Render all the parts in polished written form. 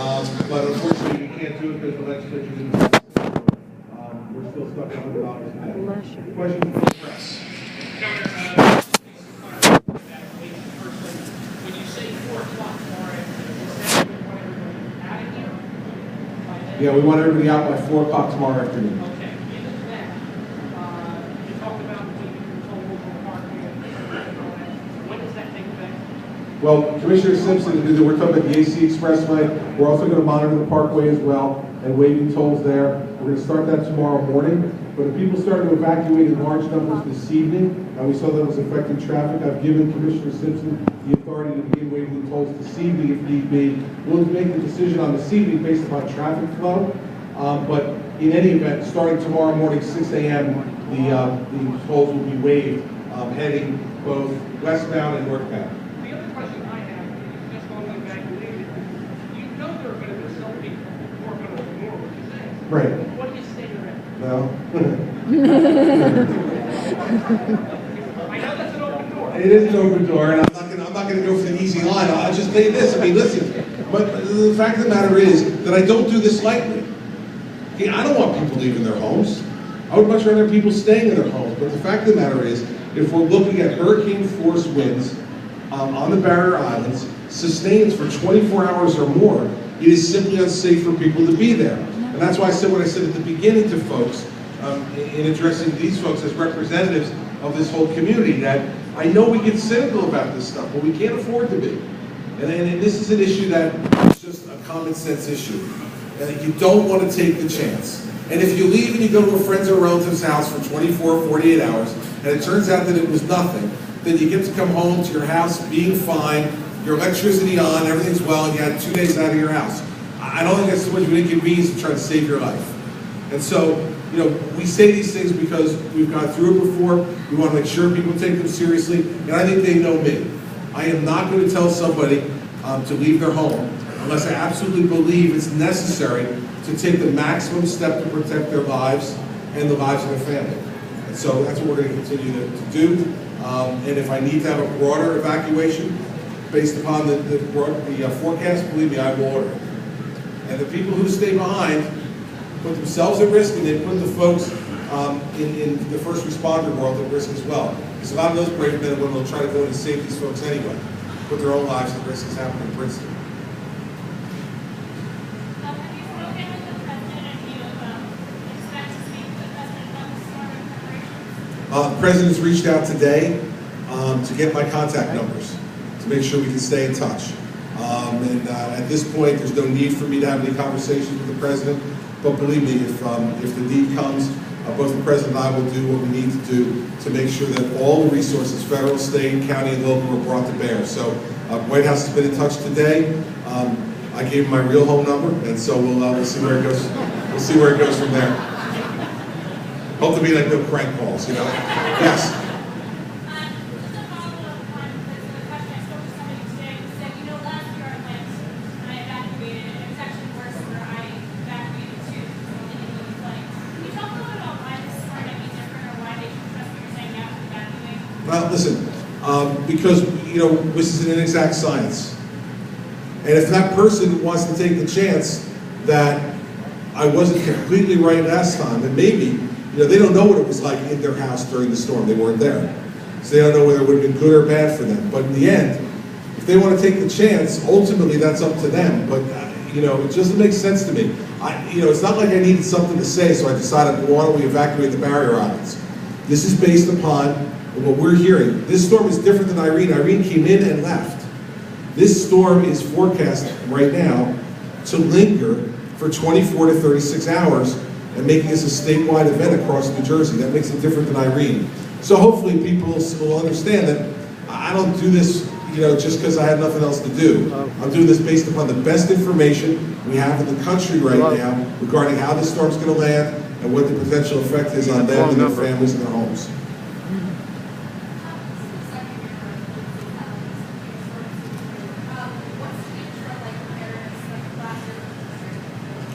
But unfortunately, we can't do it because the legislature didn't pass it. So, we're still stuck at $100 a day. Question from the press. Governor, when you say 4 o'clock tomorrow, is that when everybody out of here? Yeah, we want everybody out by 4 o'clock tomorrow afternoon. Okay. Given that, you talked about leaving tolls on parking and all that. When does that take effect? Well, Commissioner Simpson, we're talking about the AC Expressway. We're also going to monitor the Parkway as well and waiving tolls there. We're going to start that tomorrow morning. But if people started to evacuate in large numbers this evening, and we saw that was affecting traffic, I've given Commissioner Simpson the authority to begin waiving the tolls this evening if need be. We'll make the decision on this evening based upon traffic flow. But in any event, starting tomorrow morning, 6 a.m., the tolls will be waived, heading both westbound and northbound. The other question I have is just on the evacuation. You know there are going to be some people who are going to ignore what you say. Right. What do you say to them? Well, I know that's an open door. it is an open door, and I'm not going to go for the easy line. I'll just say this. I mean, listen. But the fact of the matter is that I don't do this lightly. Okay, I don't want people leaving their homes. I would much rather have people staying in their homes. But the fact of the matter is, if we're looking at hurricane force winds on the barrier islands, sustained for 24 hours or more, it is simply unsafe for people to be there. And that's why I said what I said at the beginning to folks in addressing these folks as representatives of this whole community, that I know we get cynical about this stuff, but we can't afford to be. And this is an issue that is just a common sense issue. You don't want to take the chance. And if you leave and you go to a friend's or relative's house for 24, 48 hours, and it turns out that it was nothing, then you get to come home to your house being fine, your electricity on, everything's well, and you had 2 days out of your house. I don't think that's too much of an inconvenience to try to save your life. And so, we say these things because we've gone through it before. We want to make sure people take them seriously, and I think they know me. I am not going to tell somebody to leave their home unless I absolutely believe it's necessary to take the maximum step to protect their lives and the lives of their family. And so that's what we're going to continue to do. And if I need to have a broader evacuation based upon the forecast, believe me, I will order it. And the people who stay behind put themselves at risk, and they put the folks in the first responder world at risk as well. Because a lot of those brave men and women will try to go in and save these folks anyway, put their own lives at risk, as happened in Princeton. Have you spoken with the president, and do you expect to speak with the president about the storm and preparations? The president's reached out today to get my contact numbers to make sure we can stay in touch. And at this point, there's no need for me to have any conversations with the president. But believe me, if the need comes, both the president and I will do what we need to do to make sure that all the resources, federal, state, county, and local, are brought to bear. So White House has been in touch today. I gave him my real home number, and so we'll see where it goes. We'll see where it goes from there. Hope to be like no crank calls, Yes. Well, listen, because, this is an inexact science. And if that person wants to take the chance that I wasn't completely right last time, then maybe, they don't know what it was like in their house during the storm. They weren't there. So they don't know whether it would have been good or bad for them. But in the end, if they want to take the chance, ultimately that's up to them. But, it just makes sense to me. It's not like I needed something to say, so I decided, well, why don't we evacuate the barrier islands? This is based upon what we're hearing. This storm is different than Irene. Irene came in and left. This storm is forecast right now to linger for 24 to 36 hours and making this a statewide event across New Jersey. That makes it different than Irene. So hopefully people will understand that I don't do this just because I have nothing else to do. I'm doing this based upon the best information we have in the country right now regarding how this storm's going to land and what the potential effect is on them and their families and their homes.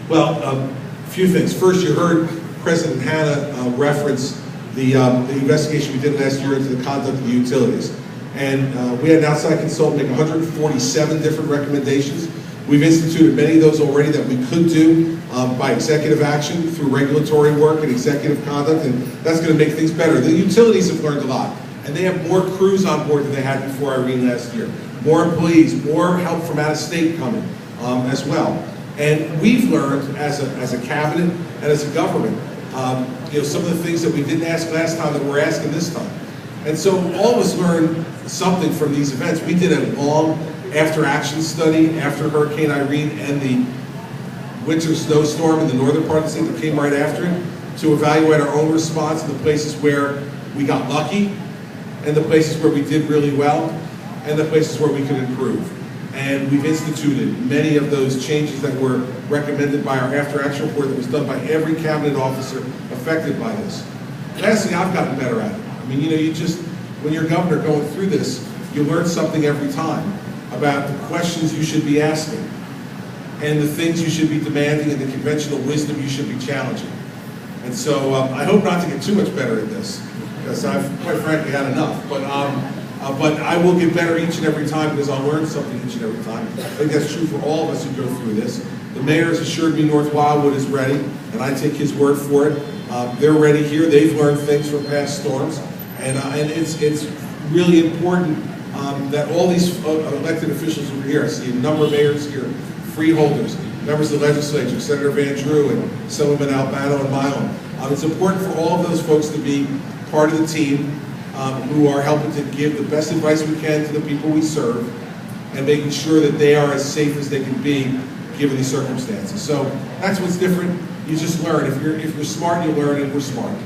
Well, a few things. First, you heard President Hanna reference the investigation we did last year into the conduct of the utilities. And we had an outside consultant make 147 different recommendations. We've instituted many of those already that we could do by executive action through regulatory work and executive conduct, and that's going to make things better. The utilities have learned a lot, and they have more crews on board than they had before Irene last year. More employees, more help from out of state coming as well. And we've learned as a cabinet and as a government, some of the things that we didn't ask last time that we're asking this time. And so all of us learned something from these events. We did a long after action study after Hurricane Irene and the winter snowstorm in the northern part of the state that came right after it to evaluate our own response in the places where we got lucky and the places where we did really well and the places where we could improve. And we've instituted many of those changes that were recommended by our after action report that was done by every cabinet officer affected by this. Lastly, I've gotten better at it. I mean, when you're governor going through this, you learn something every time about the questions you should be asking and the things you should be demanding and the conventional wisdom you should be challenging. And so I hope not to get too much better at this, because I've quite frankly had enough. But I will get better each and every time, because I'll learn something each and every time. I think that's true for all of us who go through this. The mayor has assured me North Wildwood is ready, and I take his word for it. They're ready here. They've learned things from past storms, and it's really important that all these elected officials who are here, I see a number of mayors here, freeholders, members of the legislature, Senator Van Drew and Silverman, Albano, and Milam. It's important for all of those folks to be part of the team who are helping to give the best advice we can to the people we serve and making sure that they are as safe as they can be given these circumstances. So that's what's different. You just learn. If you're smart, you learn, and we're smart.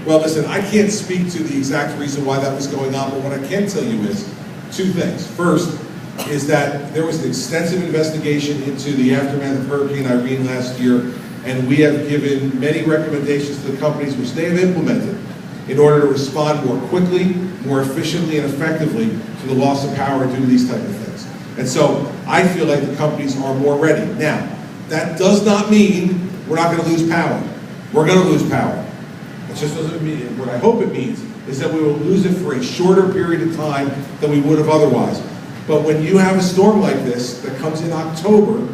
Well, listen, I can't speak to the exact reason why that was going on, but what I can tell you is two things. First is that there was an extensive investigation into the aftermath of Hurricane Irene last year, and we have given many recommendations to the companies which they have implemented in order to respond more quickly, more efficiently, and effectively to the loss of power due to these type of things. And so I feel like the companies are more ready. Now, that does not mean we're not going to lose power. We're going to lose power. It just doesn't mean, what I hope it means is that we will lose it for a shorter period of time than we would have otherwise. But when you have a storm like this that comes in October,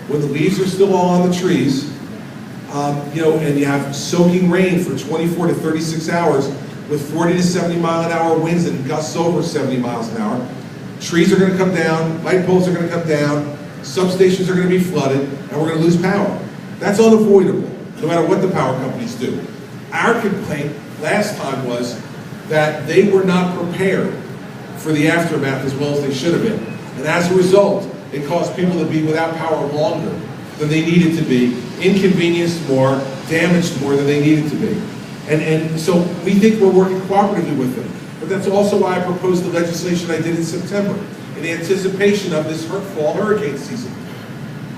when the leaves are still all on the trees, and you have soaking rain for 24 to 36 hours with 40 to 70 mile an hour winds and gusts over 70 miles an hour, trees are going to come down, light poles are going to come down, substations are going to be flooded, and we're going to lose power. That's unavoidable, no matter what the power companies do. Our complaint last time was that they were not prepared for the aftermath as well as they should have been. And as a result, it caused people to be without power longer than they needed to be, inconvenienced more, damaged more than they needed to be. And so we think we're working cooperatively with them. But that's also why I proposed the legislation I did in September, in anticipation of this fall hurricane season.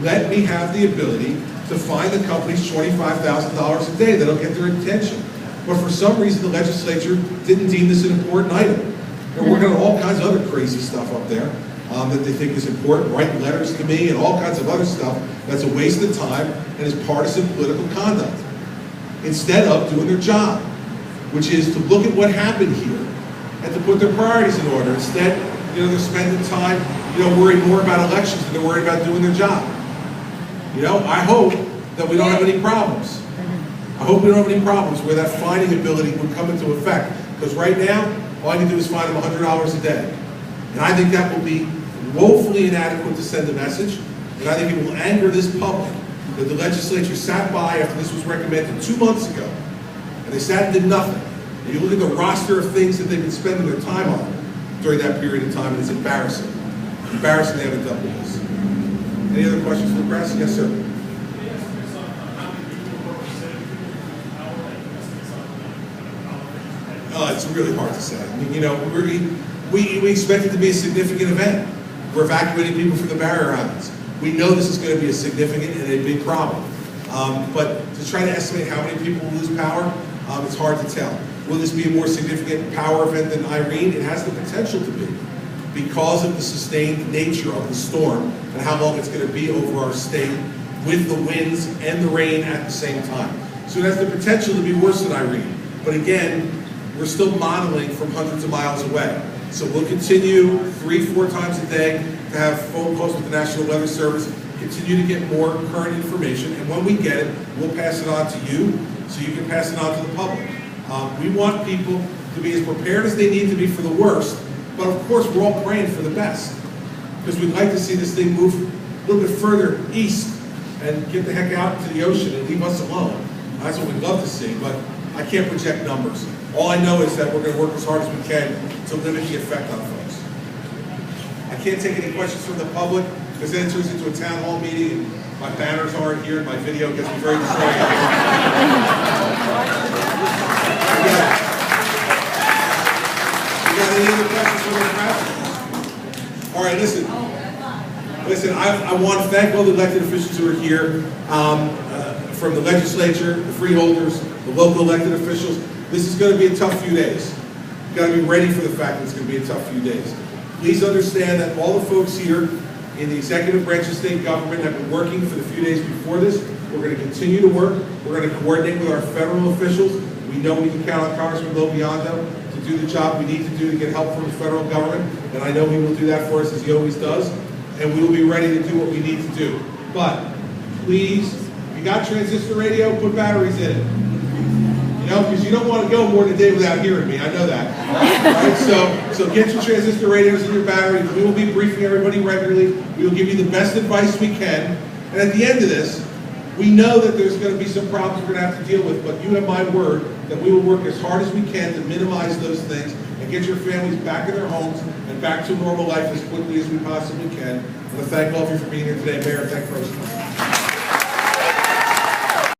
Let me have the ability to fine the companies $25,000 a day. That'll get their attention. But for some reason, the legislature didn't deem this an important item. They're working on all kinds of other crazy stuff up there that they think is important, writing letters to me and all kinds of other stuff that's a waste of time and is partisan political conduct, instead of doing their job, which is to look at what happened here and to put their priorities in order. Instead, they're spending time, worrying more about elections than they're worried about doing their job. I hope that we don't have any problems. I hope we don't have any problems where that fining ability would come into effect. Because right now, all I can do is fine them $100 a day. And I think that will be woefully inadequate to send a message. And I think it will anger this public that the legislature sat by after this was recommended 2 months ago. And they sat and did nothing. And you look at the roster of things that they've been spending their time on during that period of time, and it's embarrassing. Embarrassing they haven't done this. Any other questions from the press? Yes, sir. It's really hard to say. I mean, we expect it to be a significant event. We're evacuating people from the barrier islands. We know this is going to be a significant and a big problem. But to try to estimate how many people will lose power, it's hard to tell. Will this be a more significant power event than Irene? It has the potential to be, because of the sustained nature of the storm and how long it's going to be over our state. with the winds and the rain at the same time. So it has the potential to be worse than Irene. But again, we're still modeling from hundreds of miles away. So we'll continue 3-4 times a day to have phone calls with the National Weather Service, continue to get more current information, and when we get it, we'll pass it on to you so you can pass it on to the public. We want people to be as prepared as they need to be for the worst, but of course we're all praying for the best, because we'd like to see this thing move a little bit further east and get the heck out to the ocean and leave us alone. That's what we'd love to see, but I can't project numbers. All I know is that we're going to work as hard as we can to limit the effect on folks. I can't take any questions from the public, because then it turns into a town hall meeting, and my banners aren't here, and my video gets me very distracted. You got any other questions for the crowd? All right, listen, I want to thank all the elected officials who are here, from the legislature, the freeholders, the local elected officials. This is going to be a tough few days. You've got to be ready for the fact that it's going to be a tough few days. Please understand that all the folks here in the executive branch of state government have been working for the few days before this. We're going to continue to work. We're going to coordinate with our federal officials. We know we can count on Congressman Lobiondo to do the job we need to do to get help from the federal government, and I know he will do that for us as he always does, and we will be ready to do what we need to do. But please, if you got transistor radio, put batteries in it. You know, because you don't want to go more than a day without hearing me. I know that. Right? So get your transistor radios and your batteries. We will be briefing everybody regularly. We will give you the best advice we can. And at the end of this, we know that there's going to be some problems we're going to have to deal with, but you have my word that we will work as hard as we can to minimize those things and get your families back in their homes and back to normal life as quickly as we possibly can. I want to thank all of you for being here today. Mayor, thank you.